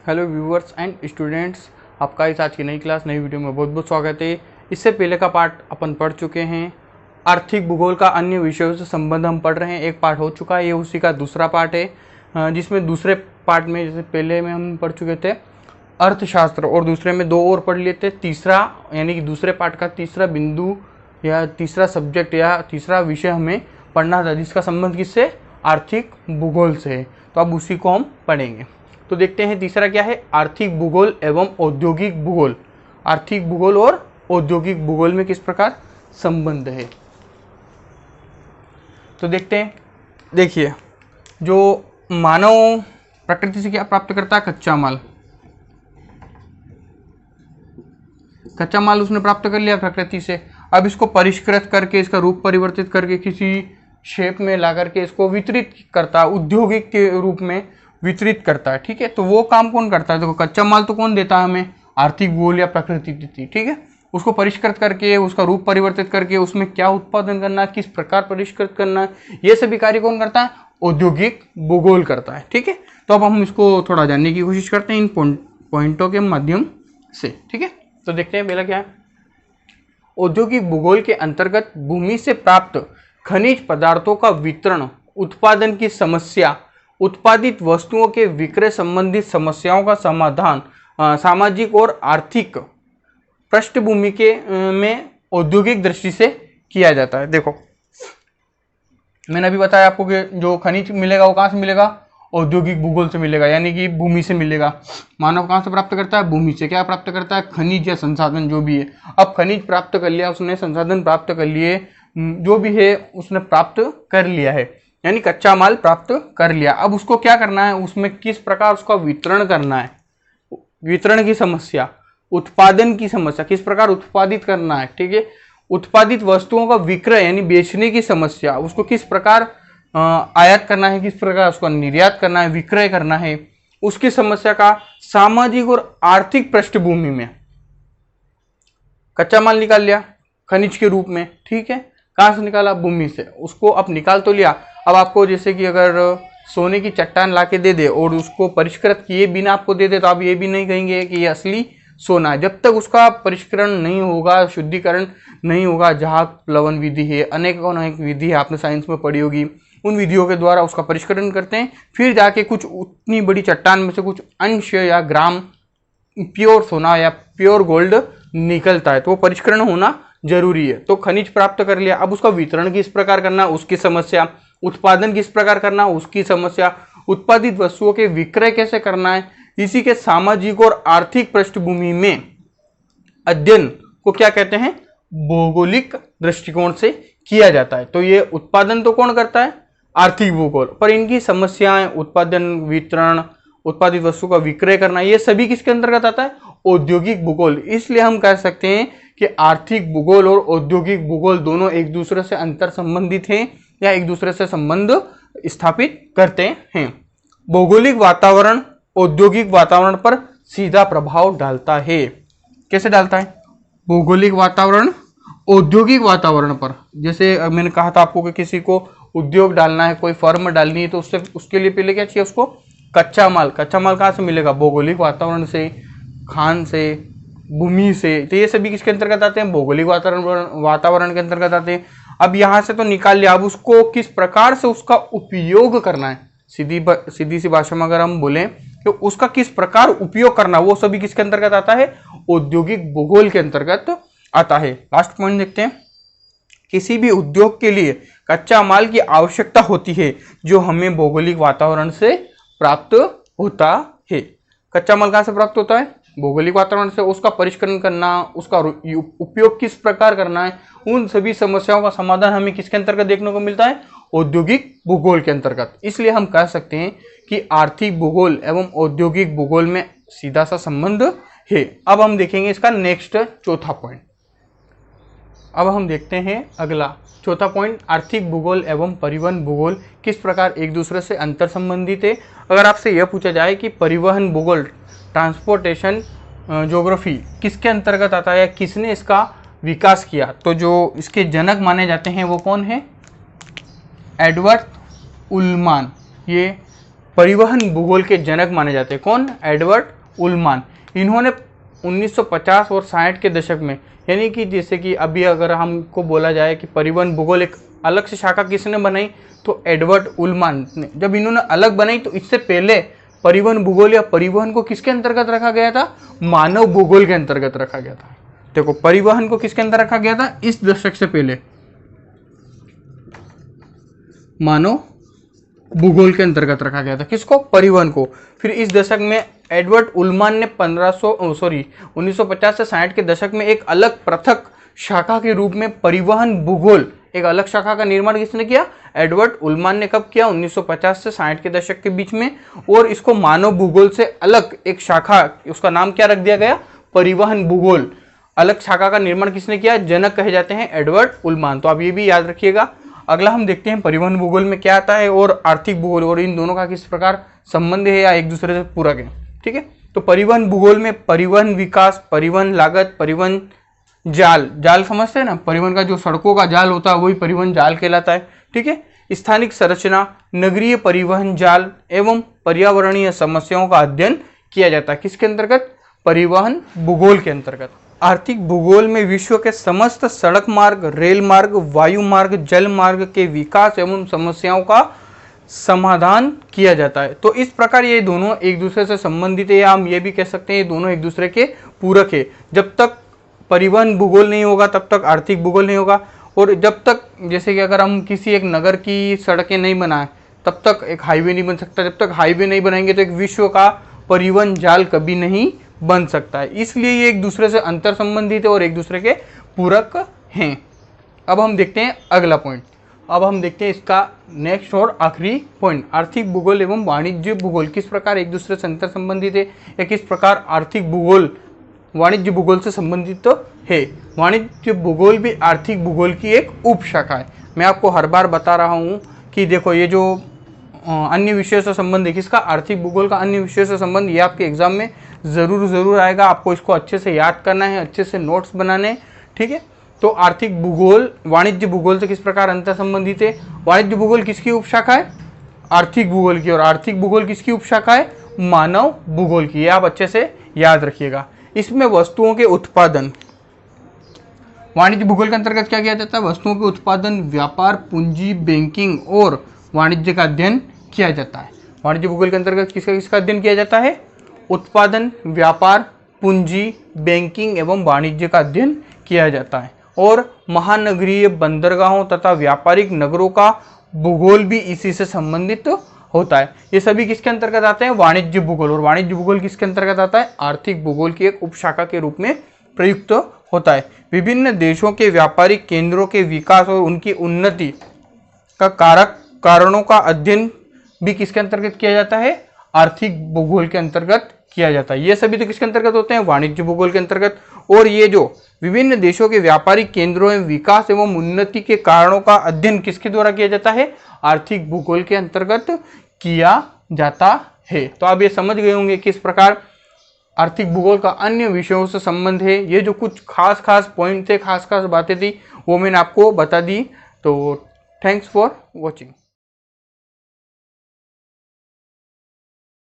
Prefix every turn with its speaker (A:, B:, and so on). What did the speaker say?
A: Hello viewers and students, आपका इस आज की नई क्लास नई वीडियो में बहुत बहुत स्वागत है। इससे पहले का पार्ट अपन पढ़ चुके हैं। आर्थिक भूगोल का अन्य विषयों से संबंध हम पढ़ रहे हैं। एक पार्ट हो चुका है, ये उसी का दूसरा पार्ट है, जिसमें दूसरे पार्ट में जैसे पहले में हम पढ़ चुके थे अर्थशास्त्र और दूसरे में दो और पढ़ लिए थे। तीसरा यानी कि दूसरे पार्ट का तीसरा बिंदु या तीसरा सब्जेक्ट या तीसरा विषय हमें पढ़ना था, जिसका संबंध किससे, आर्थिक भूगोल से है। तो अब उसी को हम पढ़ेंगे। तो देखते हैं तीसरा क्या है, आर्थिक भूगोल एवं औद्योगिक भूगोल। आर्थिक भूगोल और औद्योगिक भूगोल में किस प्रकार संबंध है, तो देखते हैं। देखिए, जो मानव प्रकृति से क्या प्राप्त करता है, कच्चा माल। कच्चा माल उसने प्राप्त कर लिया प्रकृति से। अब इसको परिष्कृत करके, इसका रूप परिवर्तित करके किसी शेप में ला करके इसको वितरित करता है, औद्योगिक के रूप में वितरित करता है। ठीक है, तो वो काम कौन करता है, देखो कच्चा माल तो कौन देता है हमें, आर्थिक भूगोल या प्रकृति देती है। ठीक है, उसको परिष्कृत करके, उसका रूप परिवर्तित करके उसमें क्या उत्पादन करना है, किस प्रकार परिष्कृत करना है, ये सभी कार्य कौन करता है, औद्योगिक भूगोल करता है। ठीक है, तो अब हम इसको थोड़ा जानने की कोशिश करते हैं इन पॉइंटों के माध्यम से। ठीक है, तो देखते हैं पहला क्या है। औद्योगिक भूगोल के अंतर्गत भूमि से प्राप्त खनिज पदार्थों का वितरण, उत्पादन की समस्या, उत्पादित वस्तुओं के विक्रय संबंधित समस्याओं का समाधान सामाजिक और आर्थिक पृष्ठभूमि के में औद्योगिक दृष्टि से किया जाता है। देखो, मैंने अभी बताया आपको कि जो खनिज मिलेगा वो कहाँ से मिलेगा, औद्योगिक भूगोल से मिलेगा, यानी कि भूमि से मिलेगा। मानव कहाँ से प्राप्त करता है, भूमि से। क्या प्राप्त करता है, खनिज या संसाधन जो भी है। अब खनिज प्राप्त कर लिया उसने, संसाधन प्राप्त कर लिए, जो भी है उसने प्राप्त कर लिया है, यानी कच्चा माल प्राप्त कर लिया। अब उसको क्या करना है, उसमें किस प्रकार उसका वितरण करना है, वितरण की समस्या, उत्पादन की समस्या, किस प्रकार उत्पादित करना है। ठीक है, उत्पादित वस्तुओं का विक्रय यानी बेचने की समस्या, उसको किस प्रकार आयात करना है, किस प्रकार उसका निर्यात करना है, विक्रय करना है, उसकी समस्या का सामाजिक और आर्थिक पृष्ठभूमि में। कच्चा माल निकाल लिया खनिज के रूप में। ठीक है, कहाँ से निकाला, भूमि से। उसको अब निकाल तो लिया। अब आपको जैसे कि अगर सोने की चट्टान लाके दे दे और उसको परिष्कृत किए बिना आपको दे दे, तो आप ये भी नहीं कहेंगे कि ये असली सोना है। जब तक उसका परिष्करण नहीं होगा, शुद्धिकरण नहीं होगा, जहाँ प्लवन विधि है, अनेक विधि है, आपने साइंस में पढ़ी होगी, उन विधियों के द्वारा उसका परिष्करण करते हैं। फिर जाके कुछ उतनी बड़ी चट्टान में से कुछ अंश या ग्राम प्योर सोना या प्योर गोल्ड निकलता है, तो वो परिष्करण होना जरूरी है। तो खनिज प्राप्त कर लिया, अब उसका वितरण किस प्रकार करना, उसकी समस्या, उत्पादन किस प्रकार करना, उसकी समस्या, उत्पादित वस्तुओं के विक्रय कैसे करना है, इसी के सामाजिक और आर्थिक पृष्ठभूमि में अध्ययन को क्या कहते हैं, भौगोलिक दृष्टिकोण से किया जाता है। तो ये उत्पादन तो कौन करता है, आर्थिक भूगोल, पर इनकी समस्याएं, उत्पादन, वितरण, उत्पादित वस्तु का विक्रय करना, ये सभी किसके अंतर्गत आता है, औद्योगिक भूगोल। इसलिए हम कह सकते हैं कि आर्थिक भूगोल और औद्योगिक भूगोल दोनों एक दूसरे से अंतर संबंधित हैं या एक दूसरे से संबंध स्थापित करते हैं। भौगोलिक वातावरण औद्योगिक वातावरण पर सीधा प्रभाव डालता है। कैसे डालता है, भौगोलिक वातावरण औद्योगिक वातावरण पर। जैसे मैंने कहा था आपको कि किसी को उद्योग डालना है, कोई फर्म डालनी है, तो उसके लिए पहले क्या चाहिए, उसको कच्चा माल। कच्चा माल कहाँ से मिलेगा, भौगोलिक वातावरण से, खान से, भूमि से। तो ये सभी किसके अंतर्गत आते हैं, भौगोलिक वातावरण के अंतर्गत आते हैं। अब यहाँ से तो निकाल लिया, अब उसको किस प्रकार से उसका उपयोग करना है, सीधी सी भाषा में अगर हम बोलें तो उसका किस प्रकार उपयोग करना, वो सभी किसके अंतर्गत आता है, औद्योगिक भूगोल के अंतर्गत आता है। लास्ट पॉइंट देखते हैं, किसी भी उद्योग के लिए कच्चा माल की आवश्यकता होती है जो हमें भौगोलिक वातावरण से प्राप्त होता है। कच्चा माल कहाँ से प्राप्त होता है, भौगोलिक वातावरण से। उसका परिष्करण करना, उसका उपयोग किस प्रकार करना है, उन सभी समस्याओं का समाधान हमें किसके अंतर्गत देखने को मिलता है, औद्योगिक भूगोल के अंतर्गत। इसलिए हम कह सकते हैं कि आर्थिक भूगोल एवं औद्योगिक भूगोल में सीधा सा संबंध है। अब हम देखेंगे इसका नेक्स्ट चौथा पॉइंट। अब हम देखते हैं अगला चौथा पॉइंट, आर्थिक भूगोल एवं परिवहन भूगोल किस प्रकार एक दूसरे से अंतर संबंधित है। अगर आपसे यह पूछा जाए कि परिवहन भूगोल, ट्रांसपोर्टेशन ज्योग्राफी किसके अंतर्गत आता है या किसने इसका विकास किया, तो जो इसके जनक माने जाते हैं वो कौन है, एडवर्ड उलमान। ये परिवहन भूगोल के जनक माने जाते हैं। कौन? एडवर्ड उलमान। इन्होंने 1950 और 60 के दशक में, यानी कि जैसे कि अभी अगर हमको बोला जाए कि परिवहन भूगोल एक अलग से शाखा किसने बनाई, तो एडवर्ड उलमान ने। जब इन्होंने अलग बनाई तो इससे पहले परिवहन भूगोल या परिवहन को किसके अंतर्गत रखा गया था? मानव भूगोल के अंतर्गत रखा गया था। देखो, परिवहन को किसके अंदर रखा गया था? इस दशक से पहले मानव भूगोल के अंतर्गत रखा गया था। किसको? परिवहन को। फिर इस दशक में एडवर्ड उलमान ने 1950 से 60 के दशक में एक अलग पृथक शाखा के रूप में परिवहन भूगोल, एक अलग शाखा का निर्माण किसने किया? एडवर्ड उलमान ने। कब किया? 1950 से 60 के दशक के बीच में। और इसको मानव भूगोल से अलग एक शाखा, उसका नाम क्या रख दिया गया? परिवहन भूगोल। अलग शाखा का निर्माण किसने किया? जनक कहे जाते हैं एडवर्ड उलमान। तो आप ये भी याद रखिएगा। अगला हम देखते हैं परिवहन भूगोल में क्या आता है और आर्थिक भूगोल, और इन दोनों का किस प्रकार संबंध है या एक दूसरे से पूरक है। ठीक है, तो परिवहन भूगोल में परिवहन विकास, परिवहन लागत, परिवहन जाल, जाल समझते हैं ना, परिवहन का जो सड़कों का जाल होता है वही परिवहन जाल कहलाता है। ठीक है, स्थानिक संरचना, नगरीय परिवहन जाल एवं पर्यावरणीय समस्याओं का अध्ययन किया जाता है। किसके अंतर्गत? परिवहन भूगोल के अंतर्गत। आर्थिक भूगोल में विश्व के समस्त सड़क मार्ग, रेल मार्ग, वायु मार्ग, जल मार्ग के विकास एवं समस्याओं का समाधान किया जाता है। तो इस प्रकार ये दोनों एक दूसरे से संबंधित है, या हम ये भी कह सकते हैं ये दोनों एक दूसरे के पूरक है। जब तक परिवहन भूगोल नहीं होगा तब तक आर्थिक भूगोल नहीं होगा, और जब तक, जैसे कि अगर हम किसी एक नगर की सड़कें नहीं बनाएं तब तक एक हाईवे नहीं बन सकता, जब तक हाईवे नहीं बनाएंगे तो एक विश्व का परिवहन जाल कभी नहीं बन सकता है। इसलिए ये एक दूसरे से अंतर संबंधित है और एक दूसरे के पूरक हैं। अब हम देखते हैं अगला पॉइंट। अब हम देखते हैं इसका नेक्स्ट और आखिरी पॉइंट, आर्थिक भूगोल एवं वाणिज्य भूगोल किस प्रकार एक दूसरे से अंतर संबंधित है, या किस प्रकार आर्थिक भूगोल वाणिज्य भूगोल से संबंधित तो है। वाणिज्य भूगोल भी आर्थिक भूगोल की एक उपशाखा है। मैं आपको हर बार बता रहा हूँ कि देखो, ये जो अन्य विषयों से संबंध है, किसका? आर्थिक भूगोल का अन्य विषयों से संबंध, ये आपके एग्जाम में जरूर आएगा। आपको इसको अच्छे से याद करना है, अच्छे से नोट्स बनाने हैं। ठीक है, तो आर्थिक भूगोल वाणिज्य भूगोल से किस प्रकार अंतर संबंधित है। वाणिज्य भूगोल किसकी उपशाखा है? आर्थिक भूगोल की। और आर्थिक भूगोल किसकी उपशाखा है? मानव भूगोल की। ये आप अच्छे से याद रखिएगा। इसमें वस्तुओं के उत्पादन, वाणिज्य भूगोल के अंतर्गत क्या किया जाता है? वस्तुओं के उत्पादन, व्यापार, पूंजी, बैंकिंग और वाणिज्य का अध्ययन किया जाता है। वाणिज्य भूगोल के अंतर्गत किसका अध्ययन किया जाता है? उत्पादन, व्यापार, पूंजी, बैंकिंग एवं वाणिज्य का अध्ययन किया जाता है। और महानगरीय बंदरगाहों तथा व्यापारिक नगरों का भूगोल भी इसी से संबंधित होता है। ये सभी किसके अंतर्गत आते हैं? वाणिज्य भूगोल। और वाणिज्य भूगोल किसके अंतर्गत आता है? आर्थिक भूगोल की एक उपशाखा के रूप में प्रयुक्त होता है। विभिन्न देशों के व्यापारिक केंद्रों के विकास और उनकी उन्नति का कारणों का अध्ययन भी किसके अंतर्गत किया जाता है? आर्थिक भूगोल के अंतर्गत किया जाता है। ये सभी तो किसके अंतर्गत होते हैं? वाणिज्य भूगोल के अंतर्गत। और ये जो विभिन्न देशों के व्यापारिक केंद्रों में विकास एवं उन्नति के कारणों का अध्ययन किसके द्वारा किया जाता है? आर्थिक भूगोल के अंतर्गत किया जाता है। तो आप ये समझ गए होंगे किस प्रकार आर्थिक भूगोल का अन्य विषयों से संबंध है। ये जो कुछ खास पॉइंट थे, खास बातें थी, वो मैंने आपको बता दी। तो थैंक्स फॉर वॉचिंग।